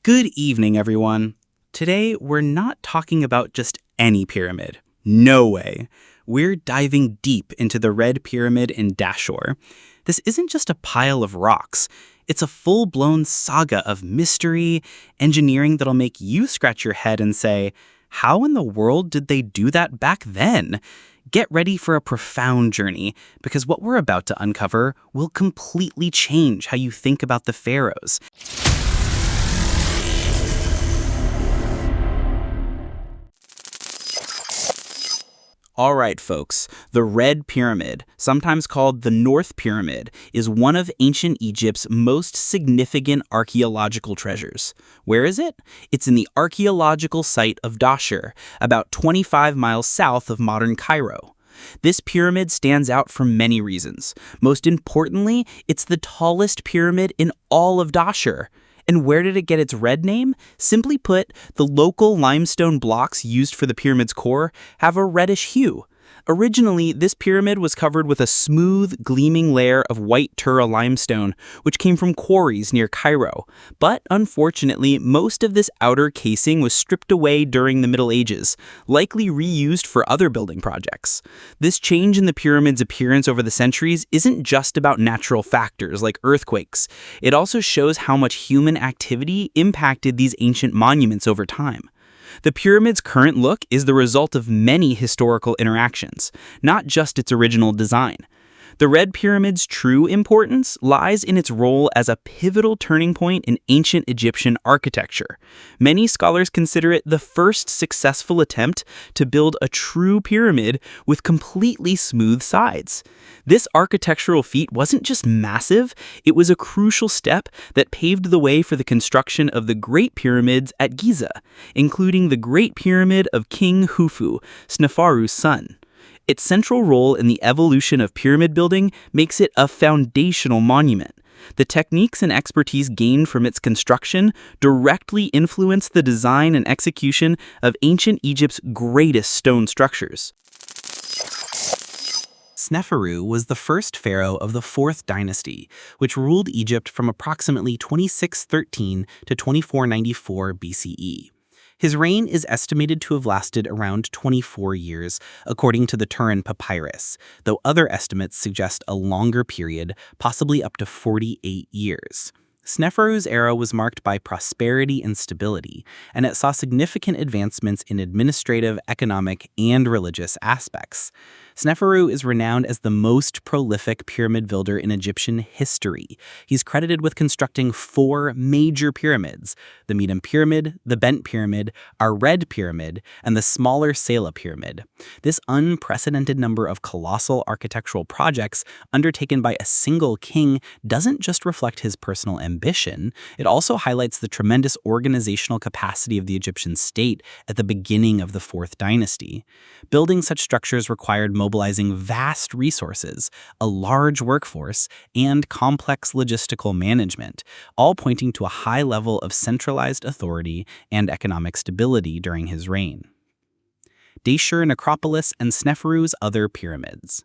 Good evening, everyone. Today, we're not talking about just any pyramid. No way. We're diving deep into the Red Pyramid in Dahshur. This isn't just a pile of rocks. It's a full-blown saga of mystery, engineering that'll make you scratch your head and say, how in the world did they do that back then? Get ready for a profound journey, because what we're about to uncover will completely change how you think about the pharaohs. All right, folks, the Red Pyramid, sometimes called the North Pyramid, is one of ancient Egypt's most significant archaeological treasures. Where is it? It's in the archaeological site of Dahshur, about 25 miles south of modern Cairo. This pyramid stands out for many reasons. Most importantly, it's the tallest pyramid in all of Dahshur. And where did it get its red name? Simply put, the local limestone blocks used for the pyramid's core have a reddish hue. Originally, this pyramid was covered with a smooth, gleaming layer of white Tura limestone, which came from quarries near Cairo. But unfortunately, most of this outer casing was stripped away during the Middle Ages, likely reused for other building projects. This change in the pyramid's appearance over the centuries isn't just about natural factors like earthquakes. It also shows how much human activity impacted these ancient monuments over time. The pyramid's current look is the result of many historical interactions, not just its original design. The Red Pyramid's true importance lies in its role as a pivotal turning point in ancient Egyptian architecture. Many scholars consider it the first successful attempt to build a true pyramid with completely smooth sides. This architectural feat wasn't just massive, it was a crucial step that paved the way for the construction of the Great Pyramids at Giza, including the Great Pyramid of King Khufu, Sneferu's son. Its central role in the evolution of pyramid building makes it a foundational monument. The techniques and expertise gained from its construction directly influenced the design and execution of ancient Egypt's greatest stone structures. Sneferu was the first pharaoh of the 4th dynasty, which ruled Egypt from approximately 2613 to 2494 BCE. His reign is estimated to have lasted around 24 years, according to the Turin Papyrus, though other estimates suggest a longer period, possibly up to 48 years. Sneferu's era was marked by prosperity and stability, and it saw significant advancements in administrative, economic, and religious aspects. Sneferu is renowned as the most prolific pyramid builder in Egyptian history. He's credited with constructing 4 major pyramids: the Medum Pyramid, the Bent Pyramid, our Red Pyramid, and the smaller Sela Pyramid. This unprecedented number of colossal architectural projects undertaken by a single king doesn't just reflect his personal ambition, it also highlights the tremendous organizational capacity of the Egyptian state at the beginning of the 4th dynasty. Building such structures required mobilizing vast resources, a large workforce, and complex logistical management, all pointing to a high level of centralized authority and economic stability during his reign. Dahshur Necropolis and Sneferu's other pyramids.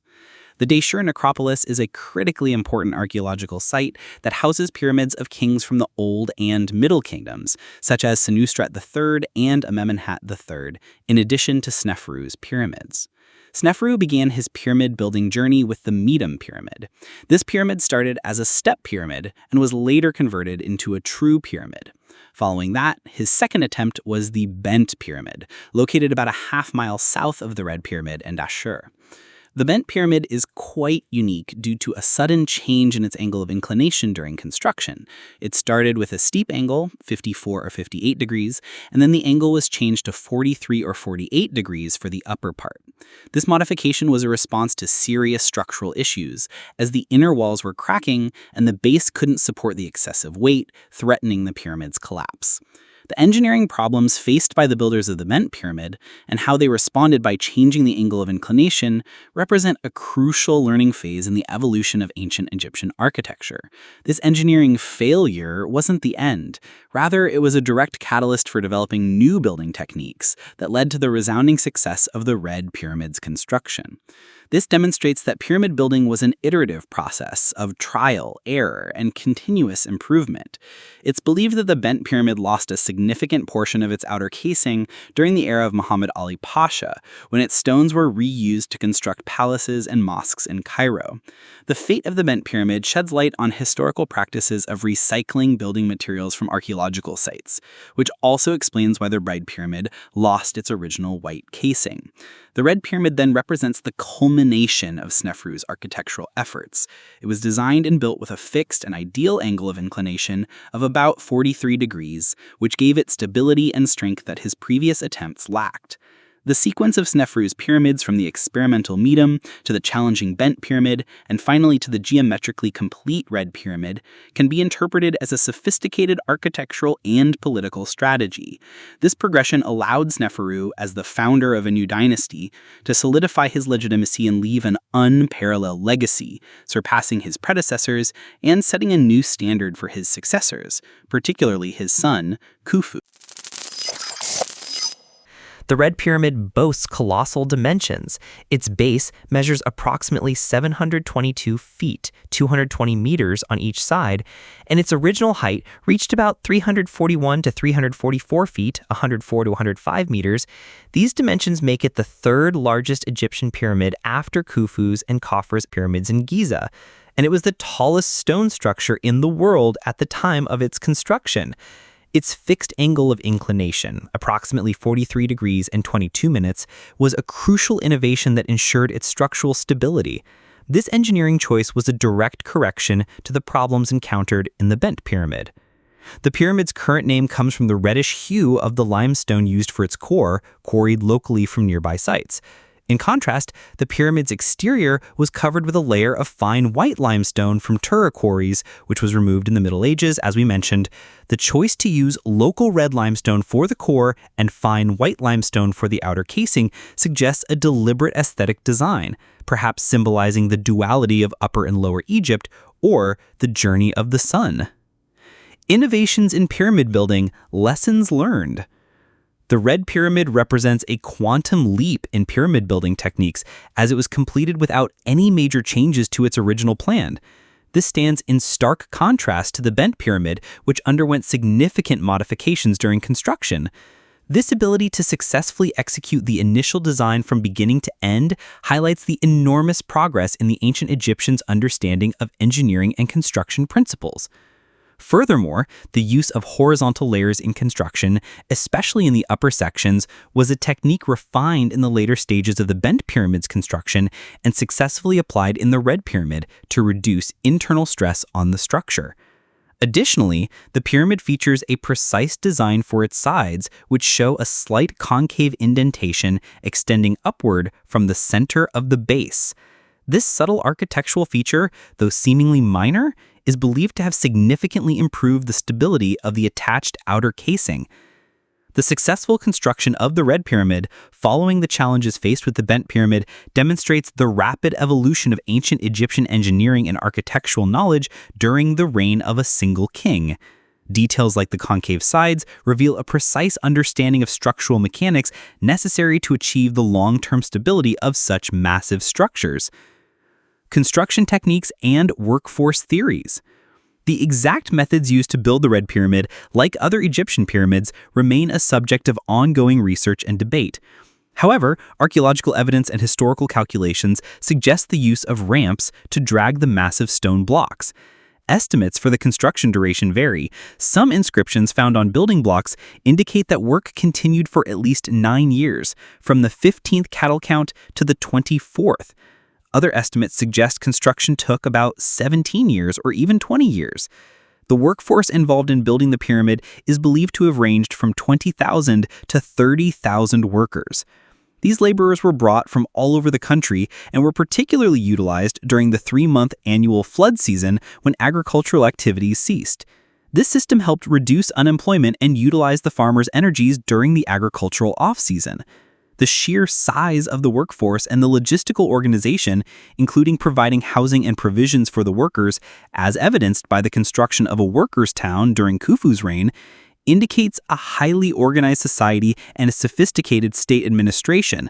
The Dahshur Necropolis is a critically important archaeological site that houses pyramids of kings from the Old and Middle Kingdoms, such as Senusret III and Amenemhat III, in addition to Sneferu's pyramids. Sneferu began his pyramid-building journey with the Medum Pyramid. This pyramid started as a step pyramid and was later converted into a true pyramid. Following that, his second attempt was the Bent Pyramid, located about a half-mile south of the Red Pyramid and Dahshur. The Bent Pyramid is quite unique due to a sudden change in its angle of inclination during construction. It started with a steep angle, 54 or 58 degrees, and then the angle was changed to 43 or 48 degrees for the upper part. This modification was a response to serious structural issues, as the inner walls were cracking and the base couldn't support the excessive weight, threatening the pyramid's collapse. The engineering problems faced by the builders of the Bent Pyramid and how they responded by changing the angle of inclination represent a crucial learning phase in the evolution of ancient Egyptian architecture. This engineering failure wasn't the end. Rather, it was a direct catalyst for developing new building techniques that led to the resounding success of the Red Pyramid's construction. This demonstrates that pyramid building was an iterative process of trial, error, and continuous improvement. It's believed that the bent pyramid lost a significant portion of its outer casing during the era of Muhammad Ali Pasha, when its stones were reused to construct palaces and mosques in Cairo. The fate of the bent pyramid sheds light on historical practices of recycling building materials from archaeological sites, which also explains why the red pyramid lost its original white casing. The red pyramid then represents the culmination of Sneferu's architectural efforts. It was designed and built with a fixed and ideal angle of inclination of about 43 degrees, which gave it stability and strength that his previous attempts lacked. The sequence of Sneferu's pyramids, from the experimental medium to the challenging bent pyramid and finally to the geometrically complete red pyramid, can be interpreted as a sophisticated architectural and political strategy. This progression allowed Sneferu, as the founder of a new dynasty, to solidify his legitimacy and leave an unparalleled legacy, surpassing his predecessors and setting a new standard for his successors, particularly his son, Khufu. The Red Pyramid boasts colossal dimensions. Its base measures approximately 722 feet, 220 meters on each side, and its original height reached about 341 to 344 feet, 104 to 105 meters. These dimensions make it the third largest Egyptian pyramid after Khufu's and Khafre's pyramids in Giza, and it was the tallest stone structure in the world at the time of its construction. Its fixed angle of inclination, approximately 43 degrees and 22 minutes, was a crucial innovation that ensured its structural stability. This engineering choice was a direct correction to the problems encountered in the bent pyramid. The pyramid's current name comes from the reddish hue of the limestone used for its core, quarried locally from nearby sites. In contrast, the pyramid's exterior was covered with a layer of fine white limestone from Tura quarries, which was removed in the Middle Ages, as we mentioned. The choice to use local red limestone for the core and fine white limestone for the outer casing suggests a deliberate aesthetic design, perhaps symbolizing the duality of Upper and Lower Egypt, or the journey of the sun. Innovations in pyramid building, lessons learned. The Red Pyramid represents a quantum leap in pyramid building techniques, as it was completed without any major changes to its original plan. This stands in stark contrast to the Bent Pyramid, which underwent significant modifications during construction. This ability to successfully execute the initial design from beginning to end highlights the enormous progress in the ancient Egyptians' understanding of engineering and construction principles. Furthermore, the use of horizontal layers in construction, especially in the upper sections, was a technique refined in the later stages of the Bent Pyramid's construction and successfully applied in the Red Pyramid to reduce internal stress on the structure. Additionally, the pyramid features a precise design for its sides, which show a slight concave indentation extending upward from the center of the base. This subtle architectural feature, though seemingly minor, is believed to have significantly improved the stability of the attached outer casing. The successful construction of the Red Pyramid, following the challenges faced with the Bent Pyramid, demonstrates the rapid evolution of ancient Egyptian engineering and architectural knowledge during the reign of a single king. Details like the concave sides reveal a precise understanding of structural mechanics necessary to achieve the long-term stability of such massive structures. Construction techniques and workforce theories. The exact methods used to build the Red Pyramid, like other Egyptian pyramids, remain a subject of ongoing research and debate. However, archaeological evidence and historical calculations suggest the use of ramps to drag the massive stone blocks. Estimates for the construction duration vary. Some inscriptions found on building blocks indicate that work continued for at least 9 years, from the 15th cattle count to the 24th. Other estimates suggest construction took about 17 years or even 20 years. The workforce involved in building the pyramid is believed to have ranged from 20,000 to 30,000 workers. These laborers were brought from all over the country and were particularly utilized during the 3-month annual flood season when agricultural activities ceased. This system helped reduce unemployment and utilize the farmers' energies during the agricultural off-season. The sheer size of the workforce and the logistical organization, including providing housing and provisions for the workers, as evidenced by the construction of a workers' town during Khufu's reign, indicates a highly organized society and a sophisticated state administration.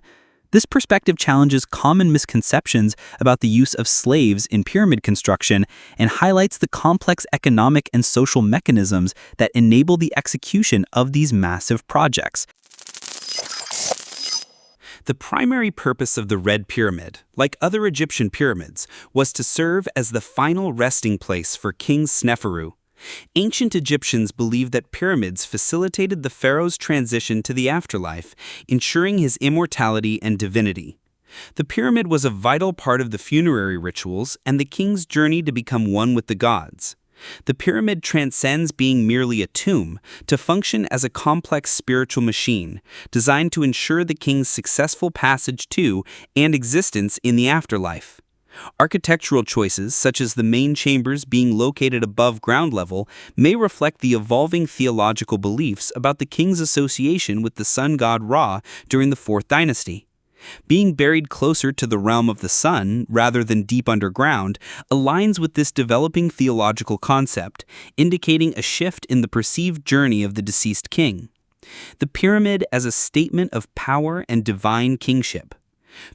This perspective challenges common misconceptions about the use of slaves in pyramid construction and highlights the complex economic and social mechanisms that enable the execution of these massive projects. The primary purpose of the Red Pyramid, like other Egyptian pyramids, was to serve as the final resting place for King Sneferu. Ancient Egyptians believed that pyramids facilitated the pharaoh's transition to the afterlife, ensuring his immortality and divinity. The pyramid was a vital part of the funerary rituals and the king's journey to become one with the gods. The pyramid transcends being merely a tomb to function as a complex spiritual machine, designed to ensure the king's successful passage to and existence in the afterlife. Architectural choices, such as the main chambers being located above ground level, may reflect the evolving theological beliefs about the king's association with the sun god Ra during the Fourth Dynasty. Being buried closer to the realm of the sun, rather than deep underground, aligns with this developing theological concept, indicating a shift in the perceived journey of the deceased king. The pyramid as a statement of power and divine kingship.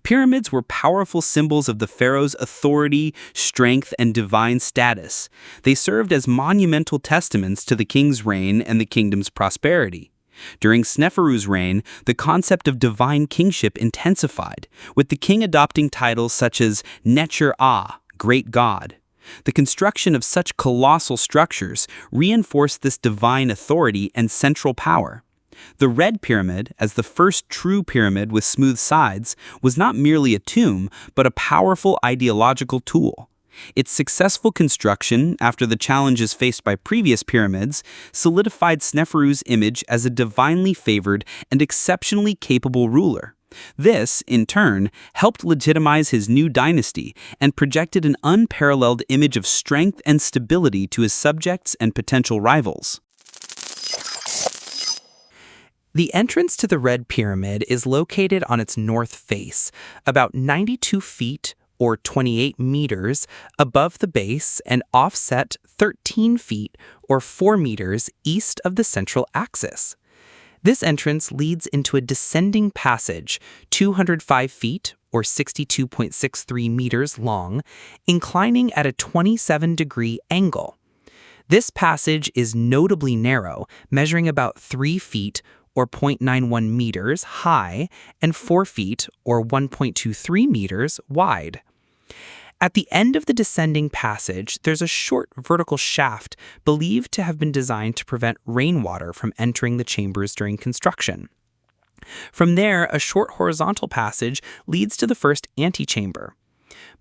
Pyramids were powerful symbols of the pharaoh's authority, strength, and divine status. They served as monumental testaments to the king's reign and the kingdom's prosperity. During Sneferu's reign, the concept of divine kingship intensified, with the king adopting titles such as Necher-Ah, Great God. The construction of such colossal structures reinforced this divine authority and central power. The Red Pyramid, as the first true pyramid with smooth sides, was not merely a tomb, but a powerful ideological tool. Its successful construction, after the challenges faced by previous pyramids, solidified Sneferu's image as a divinely favored and exceptionally capable ruler. This, in turn, helped legitimize his new dynasty and projected an unparalleled image of strength and stability to his subjects and potential rivals. The entrance to the Red Pyramid is located on its north face, about 92 feet or 28 meters above the base and offset 13 feet or 4 meters east of the central axis. This entrance leads into a descending passage, 205 feet or 62.63 meters long, inclining at a 27-degree angle. This passage is notably narrow, measuring about 3 feet or 0.91 meters high and 4 feet or 1.23 meters wide. At the end of the descending passage, there's a short vertical shaft believed to have been designed to prevent rainwater from entering the chambers during construction. From there, a short horizontal passage leads to the first antechamber.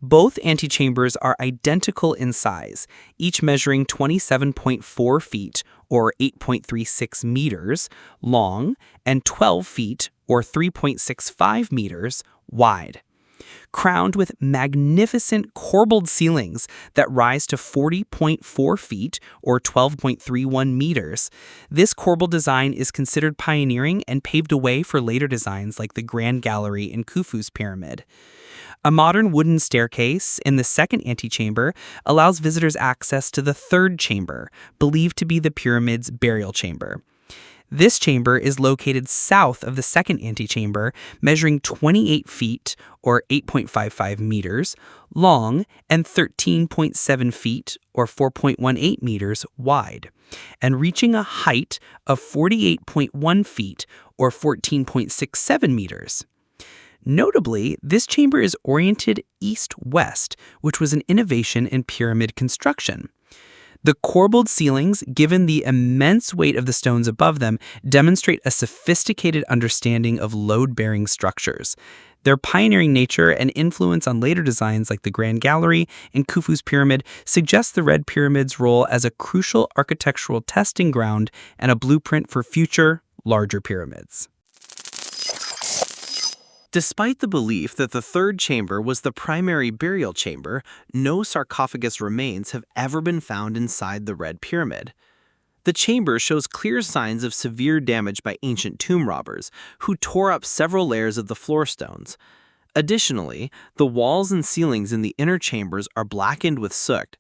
Both antechambers are identical in size, each measuring 27.4 feet or 8.36 meters long and 12 feet or 3.65 meters wide. Crowned with magnificent corbelled ceilings that rise to 40.4 feet or 12.31 meters. This corbelled design is considered pioneering and paved a way for later designs like the Grand Gallery in Khufu's pyramid. A modern wooden staircase in the second antechamber allows visitors access to the third chamber, believed to be the pyramid's burial chamber. This chamber is located south of the second antechamber, measuring 28 feet or 8.55 meters long and 13.7 feet or 4.18 meters wide, and reaching a height of 48.1 feet or 14.67 meters. Notably, this chamber is oriented east-west, which was an innovation in pyramid construction. The corbelled ceilings, given the immense weight of the stones above them, demonstrate a sophisticated understanding of load-bearing structures. Their pioneering nature and influence on later designs like the Grand Gallery and Khufu's pyramid suggest the Red Pyramid's role as a crucial architectural testing ground and a blueprint for future, larger pyramids. Despite the belief that the third chamber was the primary burial chamber, no sarcophagus remains have ever been found inside the Red Pyramid. The chamber shows clear signs of severe damage by ancient tomb robbers, who tore up several layers of the floor stones. Additionally, the walls and ceilings in the inner chambers are blackened with soot.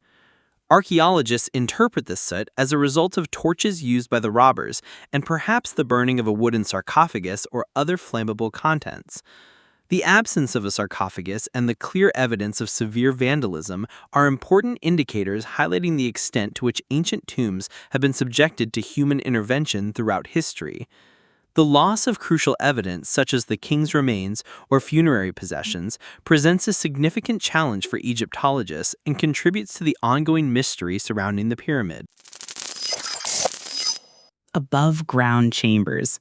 Archaeologists interpret this soot as a result of torches used by the robbers and perhaps the burning of a wooden sarcophagus or other flammable contents. The absence of a sarcophagus and the clear evidence of severe vandalism are important indicators highlighting the extent to which ancient tombs have been subjected to human intervention throughout history. The loss of crucial evidence, such as the king's remains or funerary possessions, presents a significant challenge for Egyptologists and contributes to the ongoing mystery surrounding the pyramid. Above-ground chambers.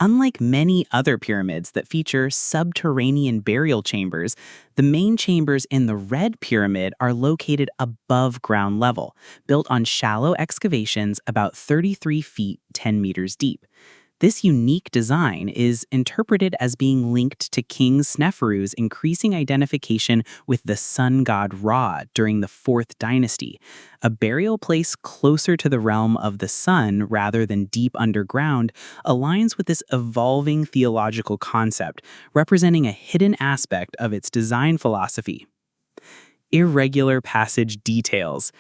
Unlike many other pyramids that feature subterranean burial chambers, the main chambers in the Red Pyramid are located above ground level, built on shallow excavations about 33 feet 10 meters deep. This unique design is interpreted as being linked to King Sneferu's increasing identification with the sun god Ra during the Fourth Dynasty. A burial place closer to the realm of the sun rather than deep underground aligns with this evolving theological concept, representing a hidden aspect of its design philosophy. Irregular passage details.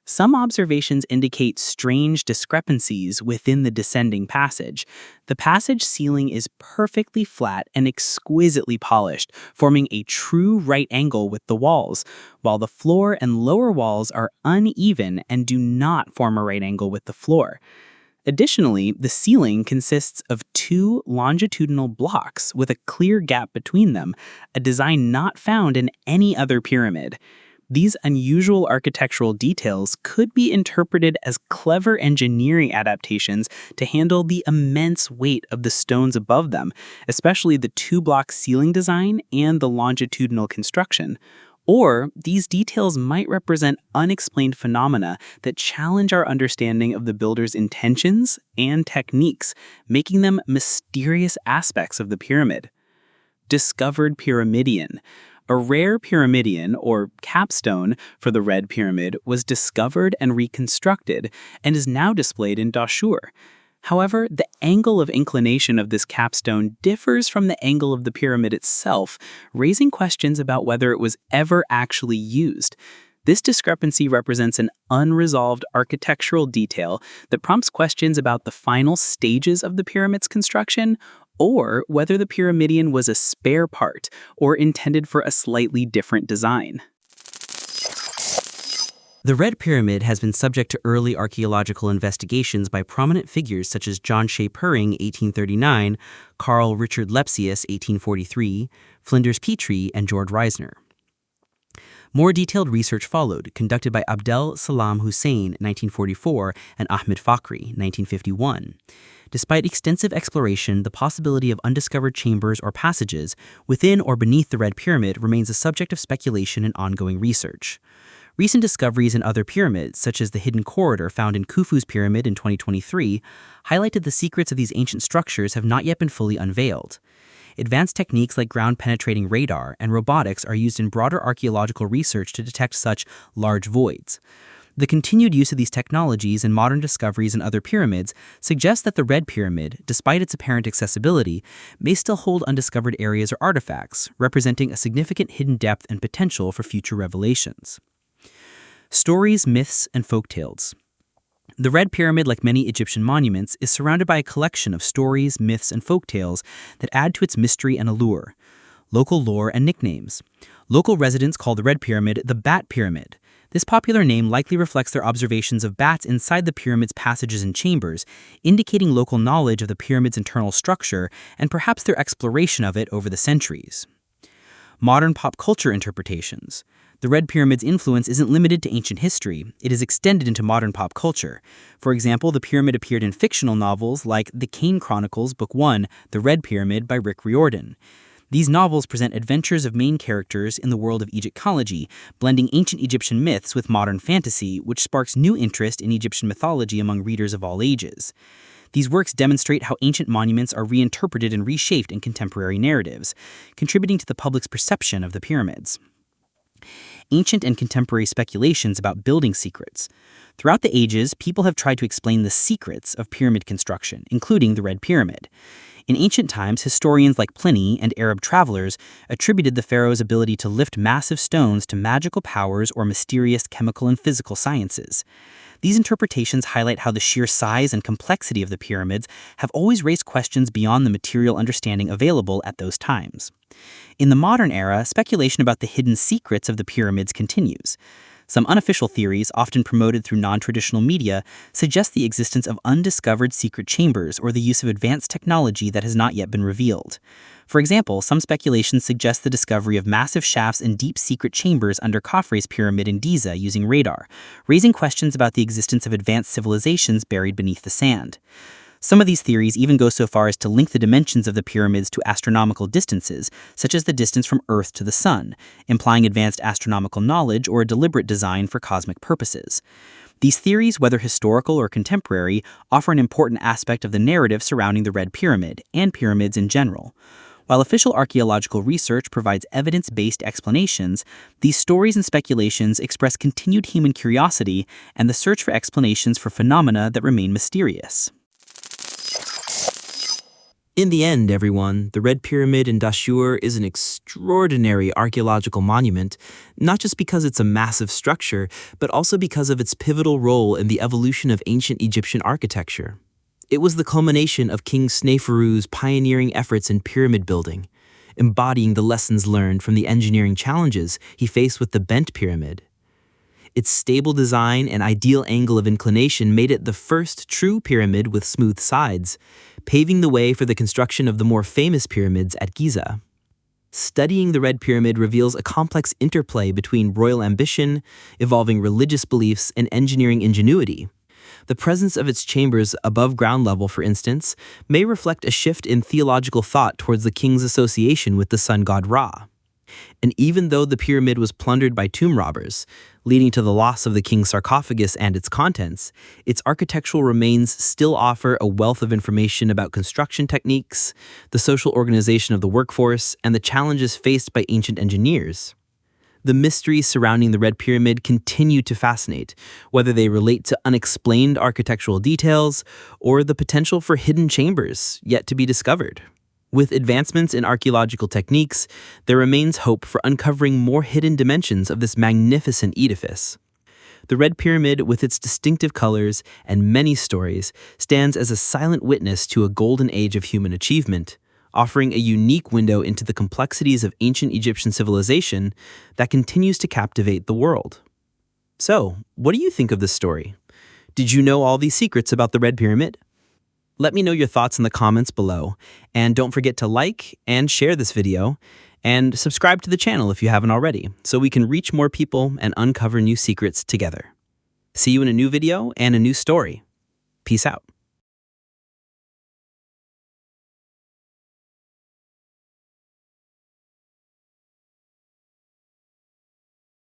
Some observations indicate strange discrepancies within the descending passage. The passage ceiling is perfectly flat and exquisitely polished, forming a true right angle with the walls, while the floor and lower walls are uneven and do not form a right angle with the floor. Additionally, the ceiling consists of two longitudinal blocks with a clear gap between them, a design not found in any other pyramid. These unusual architectural details could be interpreted as clever engineering adaptations to handle the immense weight of the stones above them, especially the two-block ceiling design and the longitudinal construction. Or these details might represent unexplained phenomena that challenge our understanding of the builder's intentions and techniques, making them mysterious aspects of the pyramid. Discovered pyramidion. A rare pyramidion, or capstone, for the Red Pyramid was discovered and reconstructed and is now displayed in Dahshur. However, the angle of inclination of this capstone differs from the angle of the pyramid itself, raising questions about whether it was ever actually used. This discrepancy represents an unresolved architectural detail that prompts questions about the final stages of the pyramid's construction, or whether the pyramidion was a spare part or intended for a slightly different design. The Red Pyramid has been subject to early archaeological investigations by prominent figures such as John Shea Purring, 1839, Carl Richard Lepsius, 1843, Flinders Petrie, and George Reisner. More detailed research followed, conducted by Abdel Salam Hussein, 1944, and Ahmed Fakhri, 1951. Despite extensive exploration, the possibility of undiscovered chambers or passages within or beneath the Red Pyramid remains a subject of speculation and ongoing research. Recent discoveries in other pyramids, such as the hidden corridor found in Khufu's pyramid in 2023, highlighted the secrets of these ancient structures have not yet been fully unveiled. Advanced techniques like ground-penetrating radar and robotics are used in broader archaeological research to detect such large voids. The continued use of these technologies in modern discoveries in other pyramids suggests that the Red Pyramid, despite its apparent accessibility, may still hold undiscovered areas or artifacts, representing a significant hidden depth and potential for future revelations. Stories, myths, and folktales. The Red Pyramid, like many Egyptian monuments, is surrounded by a collection of stories, myths, and folktales that add to its mystery and allure. Local lore and nicknames. Local residents call the Red Pyramid the Bat Pyramid. This popular name likely reflects their observations of bats inside the pyramid's passages and chambers, indicating local knowledge of the pyramid's internal structure and perhaps their exploration of it over the centuries. Modern pop culture interpretations. The Red Pyramid's influence isn't limited to ancient history, it is extended into modern pop culture. For example, the pyramid appeared in fictional novels like The Kane Chronicles, Book 1, The Red Pyramid by Rick Riordan. These novels present adventures of main characters in the world of Egyptology, blending ancient Egyptian myths with modern fantasy, which sparks new interest in Egyptian mythology among readers of all ages. These works demonstrate how ancient monuments are reinterpreted and reshaped in contemporary narratives, contributing to the public's perception of the pyramids. Ancient and contemporary speculations about building secrets. Throughout the ages, people have tried to explain the secrets of pyramid construction, including the Red Pyramid. In ancient times, historians like Pliny and Arab travelers attributed the pharaoh's ability to lift massive stones to magical powers or mysterious chemical and physical sciences. These interpretations highlight how the sheer size and complexity of the pyramids have always raised questions beyond the material understanding available at those times. In the modern era, speculation about the hidden secrets of the pyramids continues. Some unofficial theories, often promoted through non-traditional media, suggest the existence of undiscovered secret chambers or the use of advanced technology that has not yet been revealed. For example, some speculation suggests the discovery of massive shafts and deep secret chambers under Khafre's pyramid in Giza using radar, raising questions about the existence of advanced civilizations buried beneath the sand. Some of these theories even go so far as to link the dimensions of the pyramids to astronomical distances, such as the distance from Earth to the Sun, implying advanced astronomical knowledge or a deliberate design for cosmic purposes. These theories, whether historical or contemporary, offer an important aspect of the narrative surrounding the Red Pyramid and pyramids in general. While official archaeological research provides evidence-based explanations, these stories and speculations express continued human curiosity and the search for explanations for phenomena that remain mysterious. In the end, everyone, the Red Pyramid in Dahshur is an extraordinary archaeological monument, not just because it's a massive structure, but also because of its pivotal role in the evolution of ancient Egyptian architecture. It was the culmination of King Sneferu's pioneering efforts in pyramid building, embodying the lessons learned from the engineering challenges he faced with the bent pyramid. Its stable design and ideal angle of inclination made it the first true pyramid with smooth sides, paving the way for the construction of the more famous pyramids at Giza. Studying the Red Pyramid reveals a complex interplay between royal ambition, evolving religious beliefs, and engineering ingenuity. The presence of its chambers above ground level, for instance, may reflect a shift in theological thought towards the king's association with the sun god Ra. And even though the pyramid was plundered by tomb robbers, leading to the loss of the king's sarcophagus and its contents, its architectural remains still offer a wealth of information about construction techniques, the social organization of the workforce, and the challenges faced by ancient engineers. The mysteries surrounding the Red Pyramid continue to fascinate, whether they relate to unexplained architectural details or the potential for hidden chambers yet to be discovered. With advancements in archaeological techniques, there remains hope for uncovering more hidden dimensions of this magnificent edifice. The Red Pyramid, with its distinctive colors and many stories, stands as a silent witness to a golden age of human achievement, offering a unique window into the complexities of ancient Egyptian civilization that continues to captivate the world. So, what do you think of this story? Did you know all these secrets about the Red Pyramid? Let me know your thoughts in the comments below, and don't forget to like and share this video, and subscribe to the channel if you haven't already, so we can reach more people and uncover new secrets together. See you in a new video and a new story. Peace out.